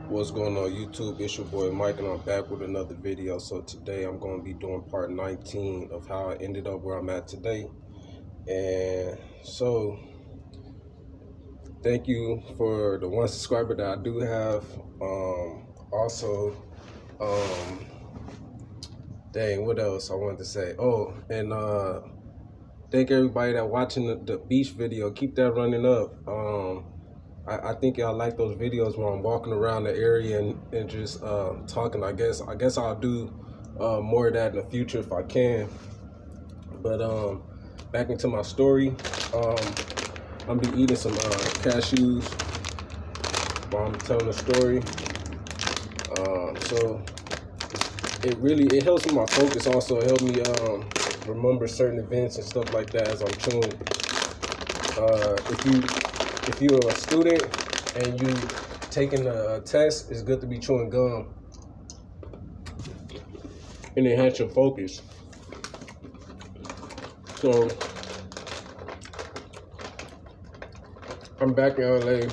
What's going on YouTube? It's your boy Mike and I'm back with another video. So today I'm going to be doing part 19 of how I ended up where I'm at today. And so thank you for the one subscriber that I do have. Also, dang, what else I wanted to say? Oh, and thank everybody that watching the beach video. Keep that running up. I think y'all like those videos where I'm walking around the area and just talking. I guess I'll do more of that in the future if I can. But back into my story. I'm gonna be eating some cashews while I'm telling the story. So it helps with my focus. Also, it helped me remember certain events and stuff like that as I'm chewing. If you're a student and you taking a test, it's good to be chewing gum and enhance your focus. So I'm back in LA.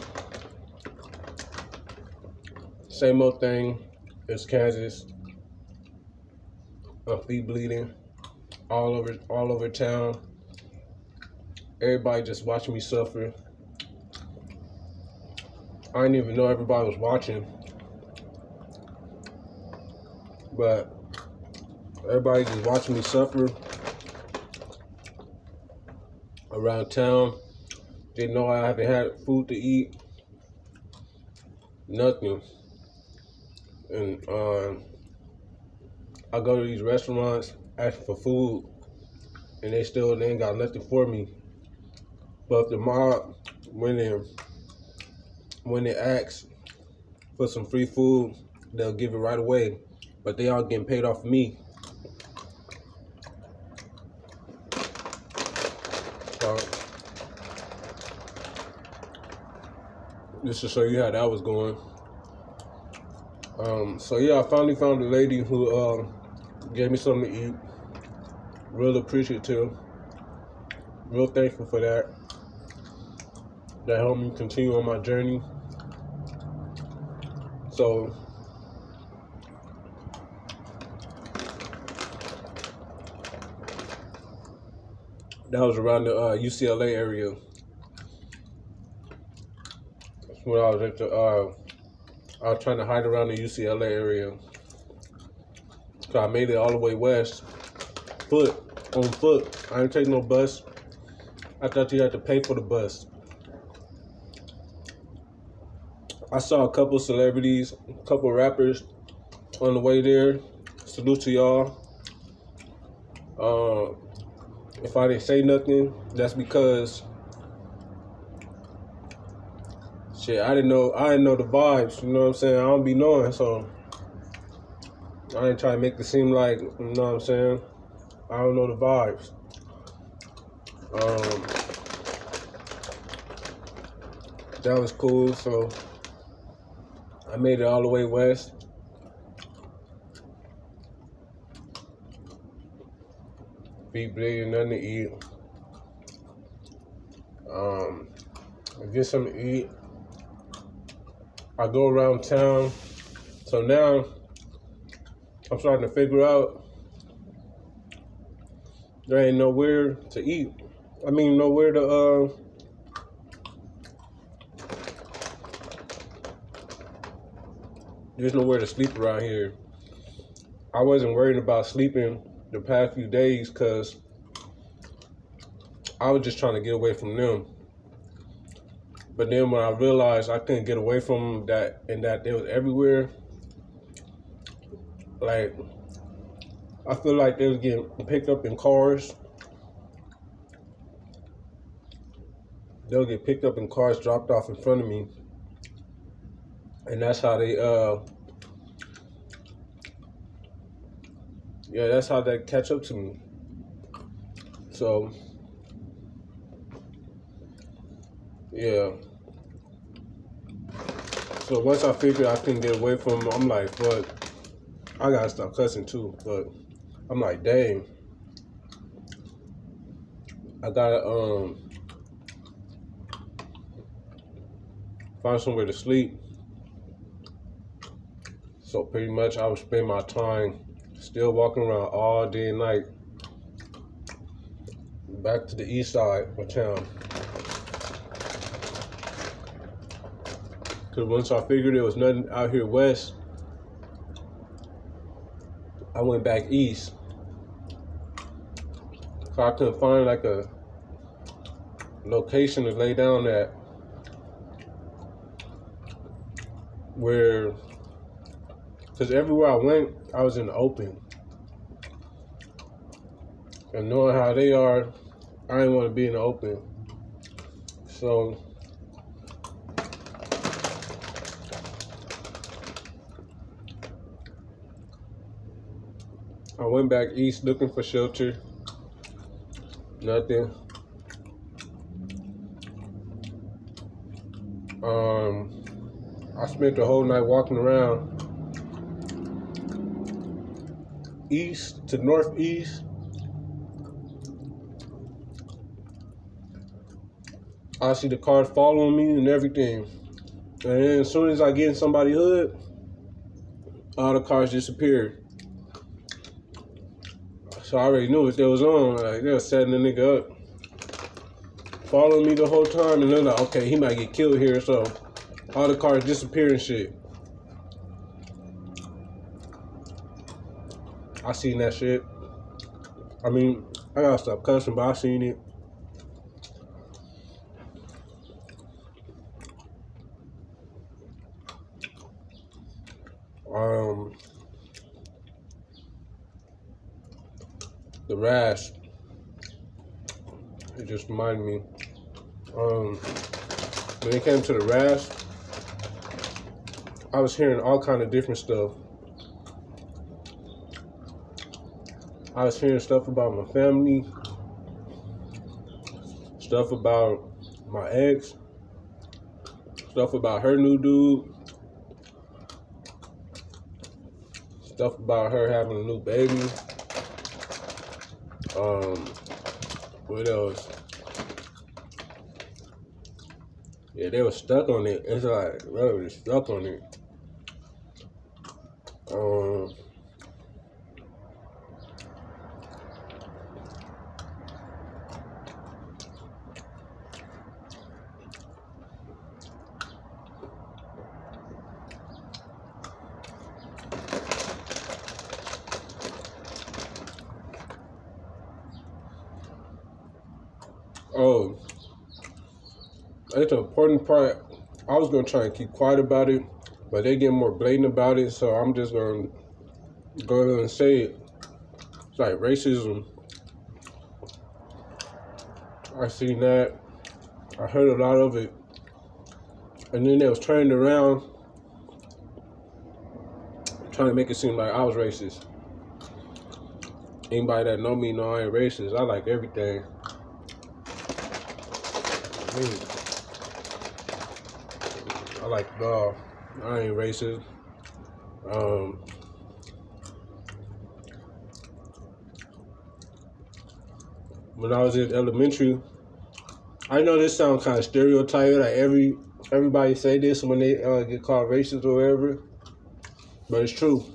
Same old thing as Kansas. My feet bleeding all over town. Everybody just watching me suffer. I didn't even know everybody was watching, but everybody just watching me suffer around town. They know I haven't had food to eat, nothing. And I go to these restaurants asking for food, and they ain't got nothing for me. But if the mob when they ask for some free food, they'll give it right away. But they all getting paid off of me. So just to show you how that was going. So yeah, I finally found a lady who gave me something to eat. Real appreciative. Real thankful for that. That helped me continue on my journey. So that was around the UCLA area. That's when I was at the I was trying to hide around the UCLA area. So I made it all the way west, on foot. I didn't take no bus. I thought you had to pay for the bus. I saw a couple celebrities, a couple rappers on the way there. Salute to y'all. If I didn't say nothing, that's because shit, I didn't know the vibes, you know what I'm saying? I don't be knowing, so I ain't trying to make it seem like, you know what I'm saying? I don't know the vibes. That was cool, so I made it all the way west. Feet bleeding, nothing to eat. I get something to eat. I go around town. So now I'm starting to figure out there ain't nowhere to eat. I mean, nowhere to there's nowhere to sleep around here. I wasn't worried about sleeping the past few days because I was just trying to get away from them. But then when I realized I couldn't get away from them, that they was everywhere, like I feel like they was getting picked up in cars. They'll get picked up in cars, dropped off in front of me. And that's how that's how they catch up to me. So yeah. So once I figured I couldn't get away from them, I'm like, fuck, I gotta stop cussing too. But I'm like, dang, I gotta find somewhere to sleep. So pretty much I would spend my time still walking around all day and night back to the east side of town. Cause once I figured there was nothing out here west, I went back east. So I couldn't find like a location to lay down at where, cause everywhere I went, I was in the open. And knowing how they are, I didn't want to be in the open. So I went back east looking for shelter. Nothing. I spent the whole night walking around east to northeast. I see the cars following me and everything. And then as soon as I get in somebody's hood, all the cars disappeared. So I already knew what they was on. Like, they were setting the nigga up, following me the whole time, and they're like, okay, he might get killed here, so all the cars disappear and shit. I seen that shit. I mean, I gotta stop cussing, but I seen it. The rash, it just reminded me. When it came to the rash, I was hearing all kind of different stuff. I was hearing stuff about my family, stuff about my ex, stuff about her new dude, stuff about her having a new baby. What else? Yeah, they were stuck on it. It's like, bro, they're stuck on it. Oh, it's an important part. I was gonna try and keep quiet about it, but they get more blatant about it, so I'm just gonna go ahead and say it. It's like racism. I seen that. I heard a lot of it, and then they was turning around, trying to make it seem like I was racist. Anybody that know me know I ain't racist. I like everything. I like dog. I ain't racist. When I was in elementary, I know this sounds kind of stereotyped. Like everybody say this when they get called racist or whatever, but it's true.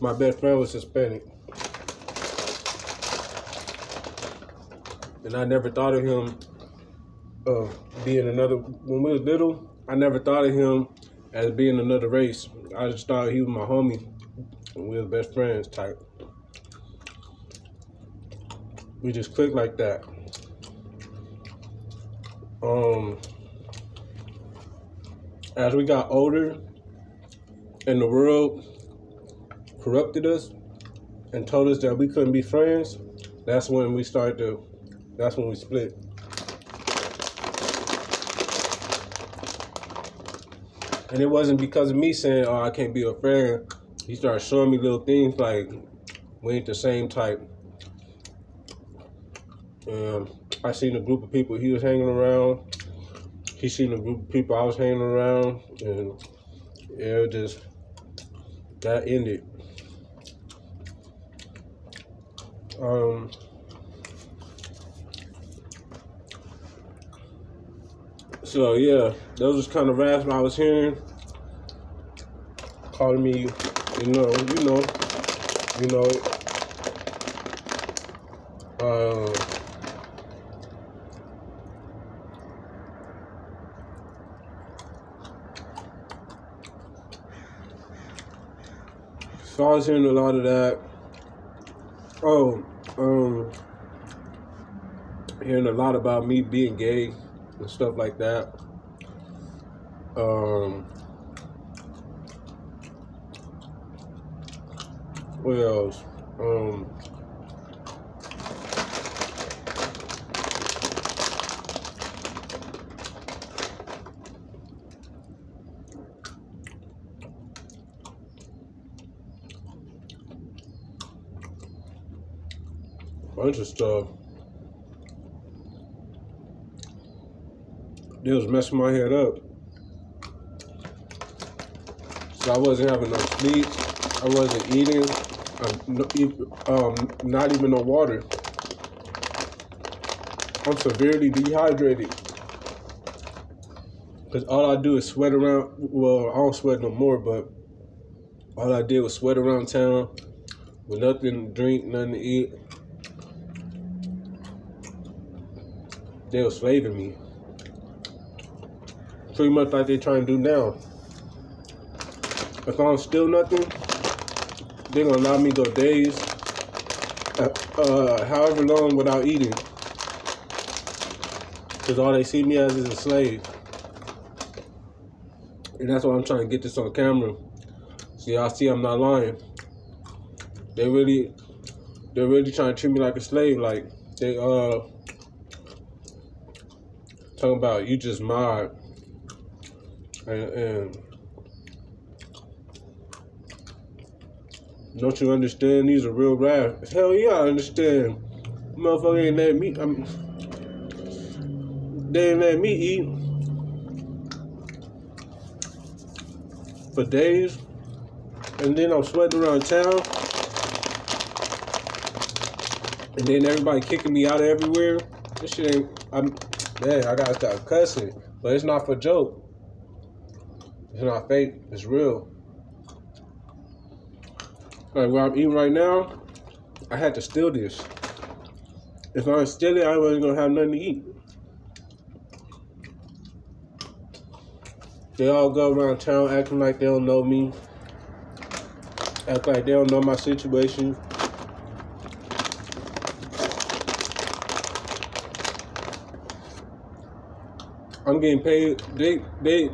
My best friend was Hispanic, and I never thought of him being another. When we was little, I never thought of him as being another race. I just thought he was my homie, and we were best friends type. We just clicked like that. As we got older and the world corrupted us and told us that we couldn't be friends, that's when we split. And it wasn't because of me saying, oh, I can't be a friend. He started showing me little things like we ain't the same type. I seen a group of people he was hanging around. He seen a group of people I was hanging around, and it just that ended. So yeah, those was kind of raps I was hearing. calling me, you know, uh, so I was hearing a lot of that. Oh, hearing a lot about me being gay and stuff like that. What else? Bunch of stuff. They was messing my head up. So I wasn't having no sleep. I wasn't eating. Not even no water. I'm severely dehydrated. Because all I do is sweat around. Well, I don't sweat no more, but all I did was sweat around town with nothing to drink, nothing to eat. They were slaving me. Pretty much like they trying to do now. If I don't steal nothing, they're gonna allow me to go days, however long without eating. Because all they see me as is a slave. And that's why I'm trying to get this on camera. So y'all see I'm not lying. They're really trying to treat me like a slave. Like they talking about you just mod. And don't you understand? These are real rap. Hell yeah, I understand. Motherfucker ain't let me. They ain't let me eat for days, and then I'm sweating around town, and then everybody kicking me out of everywhere. This shit ain't. I gotta stop cussing, but it's not for joke. It's not fake. It's real. Like where I'm eating right now, I had to steal this. If I didn't steal it, I wasn't gonna have nothing to eat. They all go around town acting like they don't know me, act like they don't know my situation. I'm getting paid. They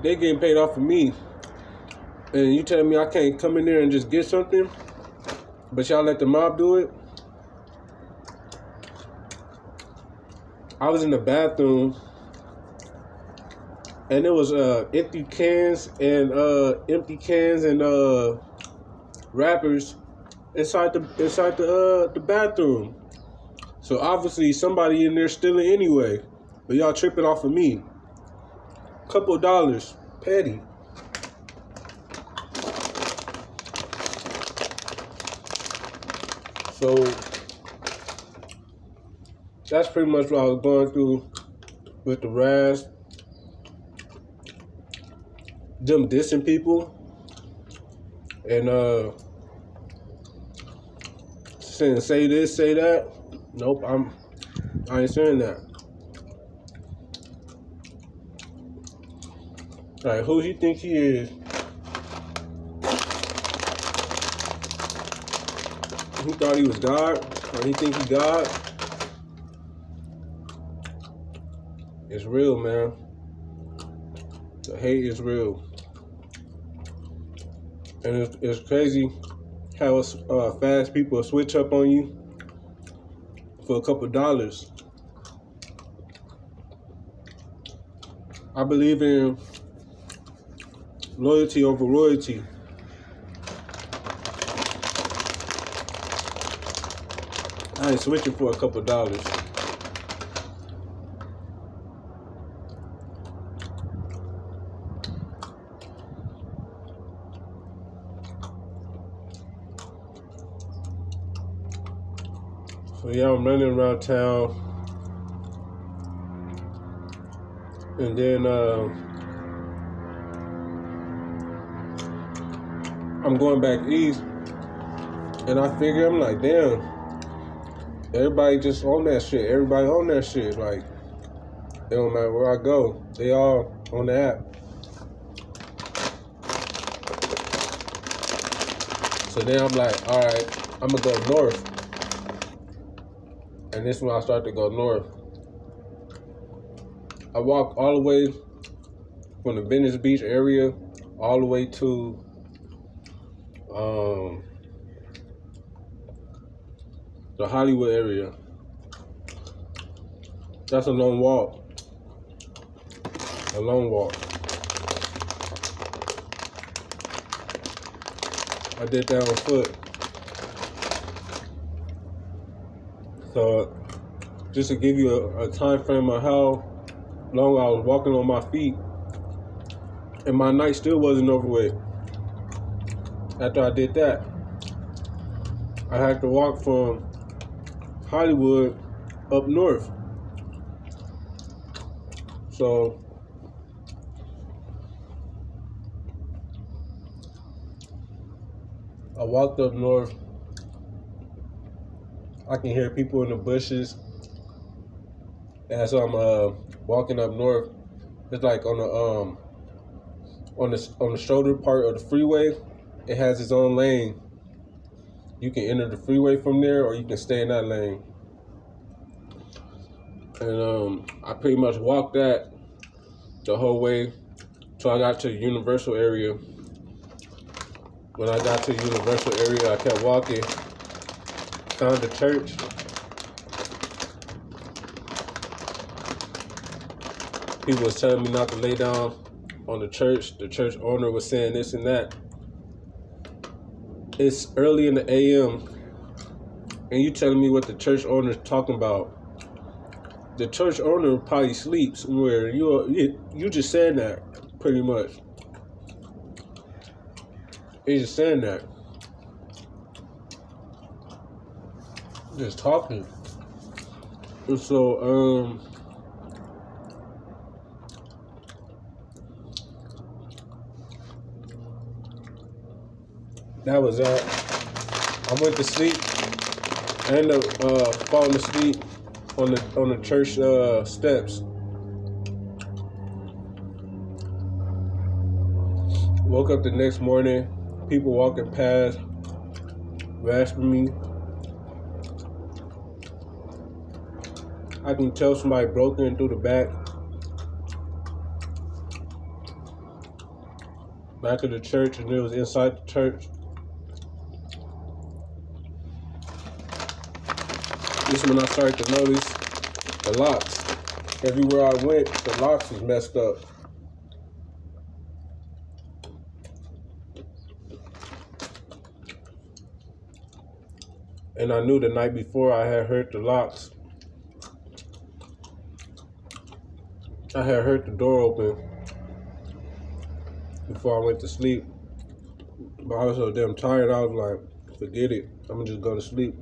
getting paid off of me, and you telling me I can't come in there and just get something, but y'all let the mob do it? I was in the bathroom, and it was empty cans and wrappers inside the bathroom. So obviously somebody in there stealing anyway, but y'all tripping off of me. Couple of dollars, petty. So that's pretty much what I was going through with the Raz. Them dissing people and saying say this, say that. Nope, I ain't saying that. Like, who he think he is? He thought he was God, or he think he God? It's real, man. The hate is real. And it's crazy how fast people switch up on you for a couple of dollars. I believe in loyalty over royalty. I ain't switching for a couple of dollars. So yeah, I'm running around town, and then I'm going back east, and I figure I'm like, damn, everybody just on that shit. Everybody on that shit. Like, it don't matter where I go, they all on the app. So then I'm like, all right, I'm gonna go north, and this is when I start to go north. I walked all the way from the Venice Beach area all the way to the Hollywood area. That's a long walk. A long walk. I did that on foot. So just to give you a time frame of how long I was walking on my feet, and my night still wasn't over with. After I did that, I had to walk from Hollywood up north. So I walked up north. I can hear people in the bushes as I'm walking up north. It's like on the shoulder part of the freeway. It has its own lane. You can enter the freeway from there, or you can stay in that lane. And I pretty much walked that the whole way till I got to the Universal area. When I got to the Universal area, I kept walking, found the church. People was telling me not to lay down on the church. The church owner was saying this and that. It's early in the AM, and you telling me what the church owner is talking about. The church owner probably sleeps where you just saying that, pretty much. He's just saying that. Just talking. And so, that was that. I went to sleep. I ended up falling asleep on the church steps. Woke up the next morning, people walking past, rasping me. I can tell somebody broke in through the back of the church, and it was inside the church. This is when I started to notice the locks. Everywhere I went, the locks was messed up. And I knew the night before I had heard the locks. I had heard the door open before I went to sleep. But I was so damn tired, I was like, forget it. I'm gonna just go to sleep.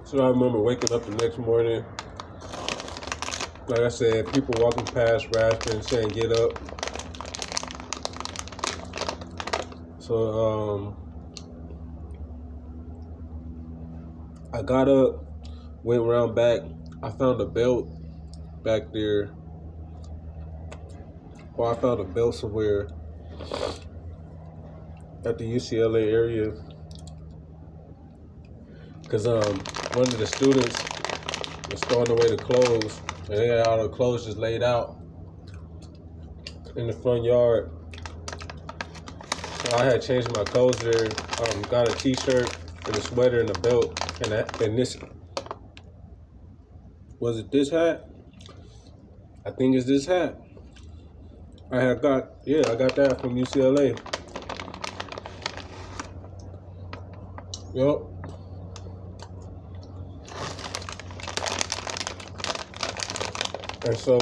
So I remember waking up the next morning. Like I said, people walking past, rasping, saying, get up. So I got up, went around back. I found a belt back there. Or I found a belt somewhere at the UCLA area. Because one of the students was throwing away the clothes, and they had all the clothes just laid out in the front yard. So I had changed my clothes there, got a t-shirt and a sweater and a belt, and this, was it this hat? I think it's this hat. I got that from UCLA. Yup. And so,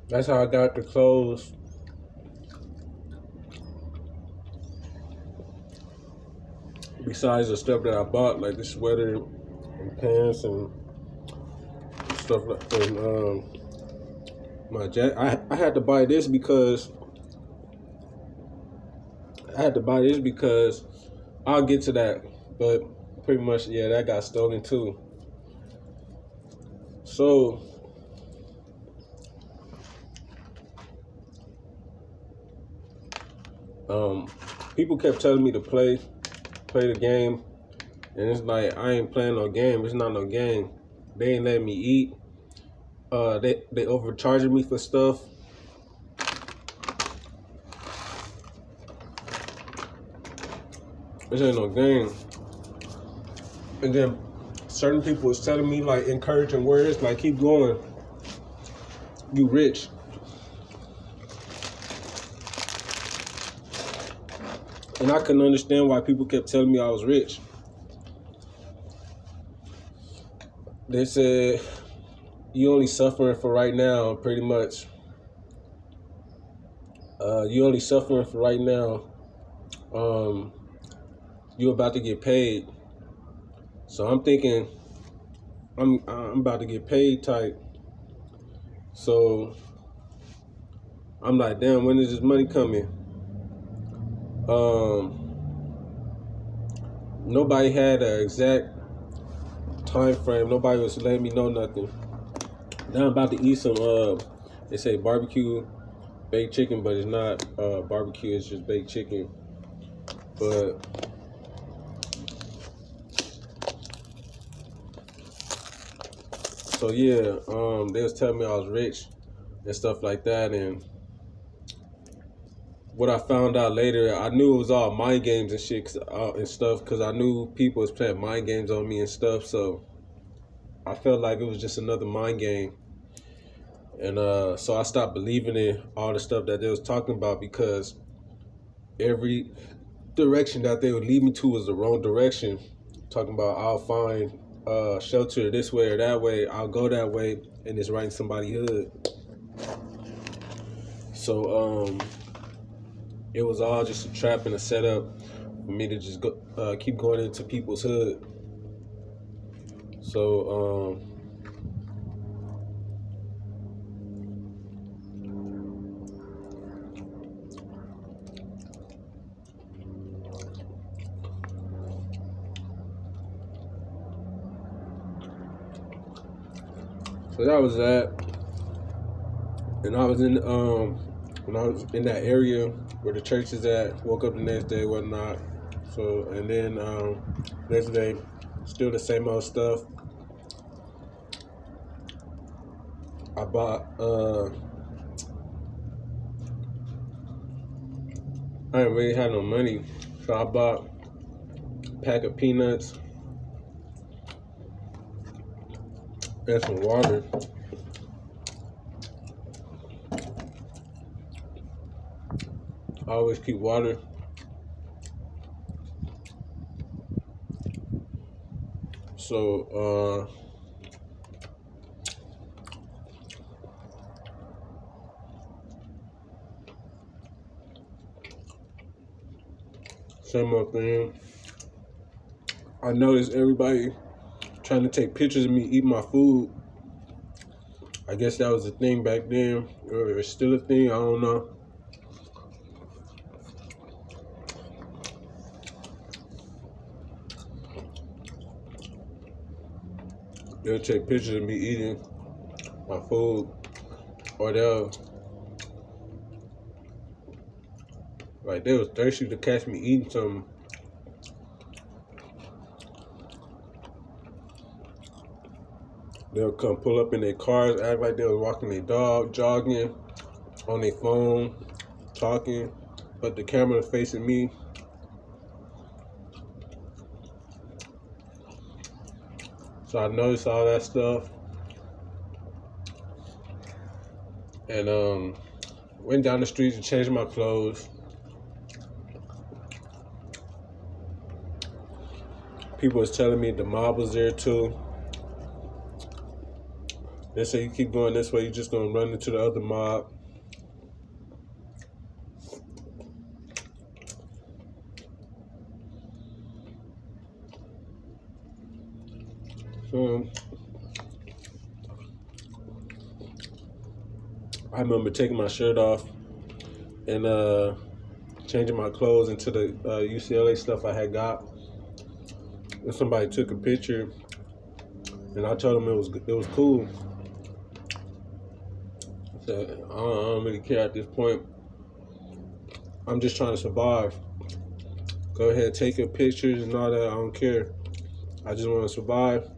That's how I got the clothes. Besides the stuff that I bought, like the sweater and pants and stuff like and my jacket. I had to buy this because I'll get to that, but pretty much yeah, that got stolen too. So um, people kept telling me to play the game, and it's like I ain't playing no game. It's not no game. They ain't letting me eat. They overcharging me for stuff. This ain't no game. And then certain people was telling me like encouraging words, like keep going. You rich. And I couldn't understand why people kept telling me I was rich. They said you only suffering for right now, pretty much. You only suffering for right now. You about to get paid. So I'm thinking I'm about to get paid type. So I'm like, damn, when is this money coming? Nobody had an exact time frame. Nobody was letting me know nothing. Now I'm about to eat some they say barbecue baked chicken, but it's not barbecue, it's just baked chicken. But so yeah, they was telling me I was rich and stuff like that, and what I found out later, I knew it was all mind games and shit and stuff, because I knew people was playing mind games on me and stuff. So I felt like it was just another mind game, and so I stopped believing in all the stuff that they was talking about, because every direction that they would lead me to was the wrong direction. Talking about I'll find shelter this way or that way, I'll go that way, and it's right in somebody's hood. So it was all just a trap and a setup for me to just go keep going into people's hood. So so that was that. And I was in when I was in that area where the church is at, woke up the next day, whatnot. So and then next day, still the same old stuff. I bought I didn't really have no money, so I bought a pack of peanuts and some water. I always keep water. So same old thing. I noticed everybody trying to take pictures of me eating my food. I guess that was a thing back then, or it's still a thing, I don't know. They'll take pictures of me eating my food, or they was thirsty to catch me eating something. They'll come pull up in their cars, act like they was walking their dog, jogging, on their phone, talking, but the camera facing me. So I noticed all that stuff, and went down the streets and changed my clothes. People was telling me the mob was there too. They say you keep going this way, you're just gonna run into the other mob. So I remember taking my shirt off and changing my clothes into the UCLA stuff I had got. And somebody took a picture, and I told them it was cool. So I don't really care at this point. I'm just trying to survive. Go ahead, take your pictures and all that. I don't care. I just want to survive.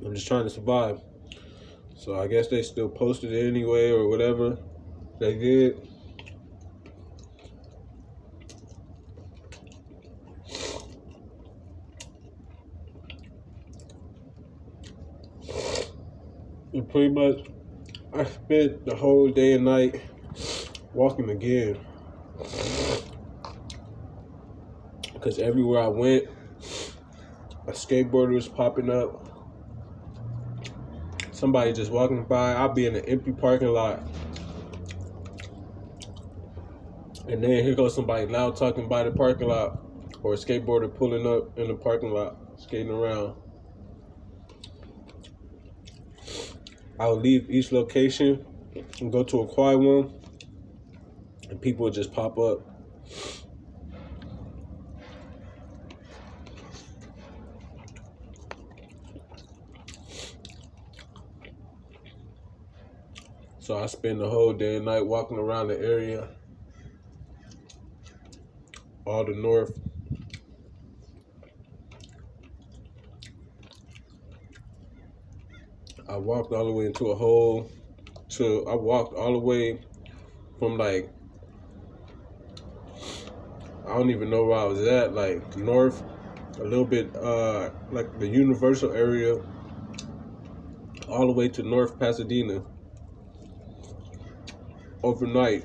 I'm just trying to survive. So I guess they still posted it anyway or whatever they did. And pretty much, I spent the whole day and night walking again. Because everywhere I went, a skateboarder was popping up. Somebody just walking by. I'll be in an empty parking lot. And then here goes somebody loud talking by the parking lot. Or a skateboarder pulling up in the parking lot, skating around. I'll leave each location and go to a quiet one. And people would just pop up. So I spend the whole day and night walking around the area, all the north. I walked all the way into a hole. I walked all the way from like, I don't even know where I was at, like north, a little bit like the Universal area, all the way to North Pasadena overnight.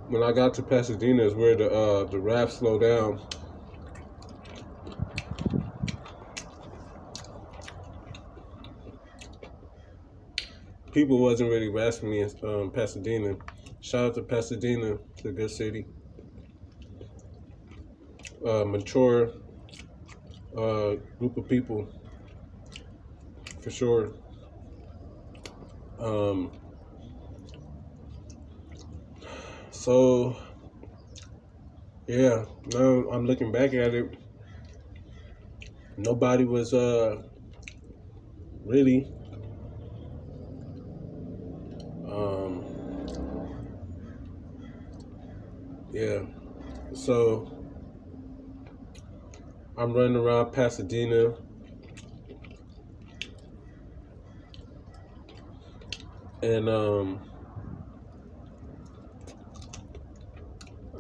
When I got to Pasadena is where the raft slowed down. People wasn't really rasping me in Pasadena. Shout out to Pasadena, it's a good city. Mature group of people, for sure. So yeah, now I'm looking back at it. Nobody was really yeah. So I'm running around Pasadena, and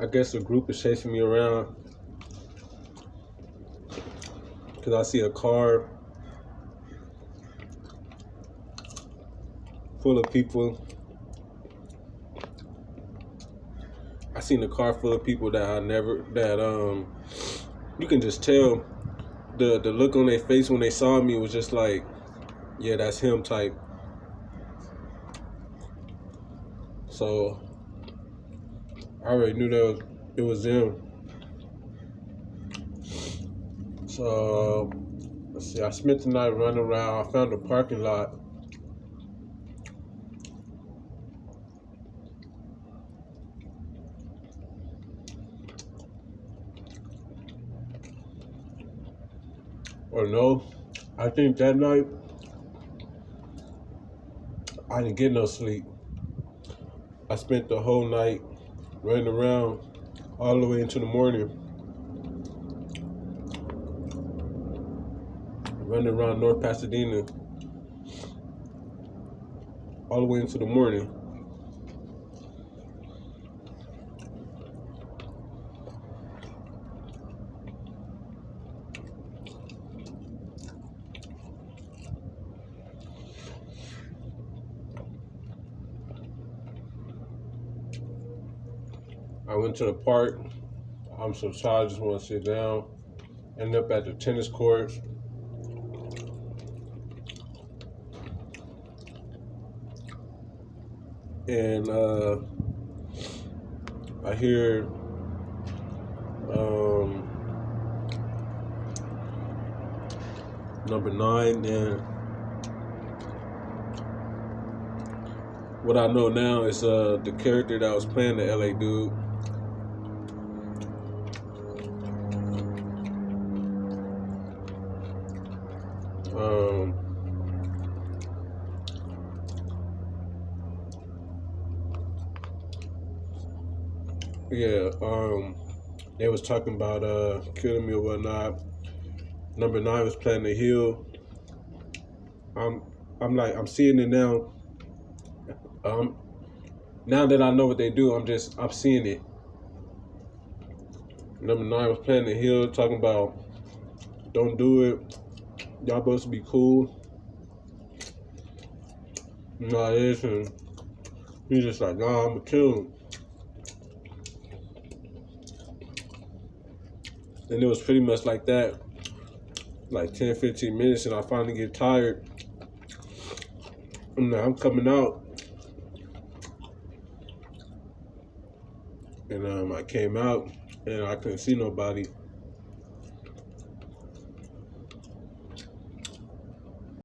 I guess a group is chasing me around because I see a car full of people. I seen a car full of people that you can just tell the look on their face when they saw me was just like, yeah, that's him type. So I already knew that it was them. So let's see, I spent the night running around. I found a parking lot. Or no, I think that night I didn't get no sleep. I spent the whole night running around all the way into the morning. Running around North Pasadena all the way into the morning. I went to the park. I'm so tired, I just want to sit down. Ended up at the tennis courts. And I hear um, number 9. And what I know now is the character that was playing the LA dude. Um, yeah, they was talking about killing me or whatnot. Number 9 was playing the heel. I'm I'm seeing it now. Um, now that I know what they do, I'm seeing it. Number 9 was playing the heel, talking about don't do it. Y'all supposed to be cool. Nah, this and he's just like, nah, I'ma kill him. And it was pretty much like that, like 10, 15 minutes, and I finally get tired. And I'm coming out, and I came out, and I couldn't see nobody.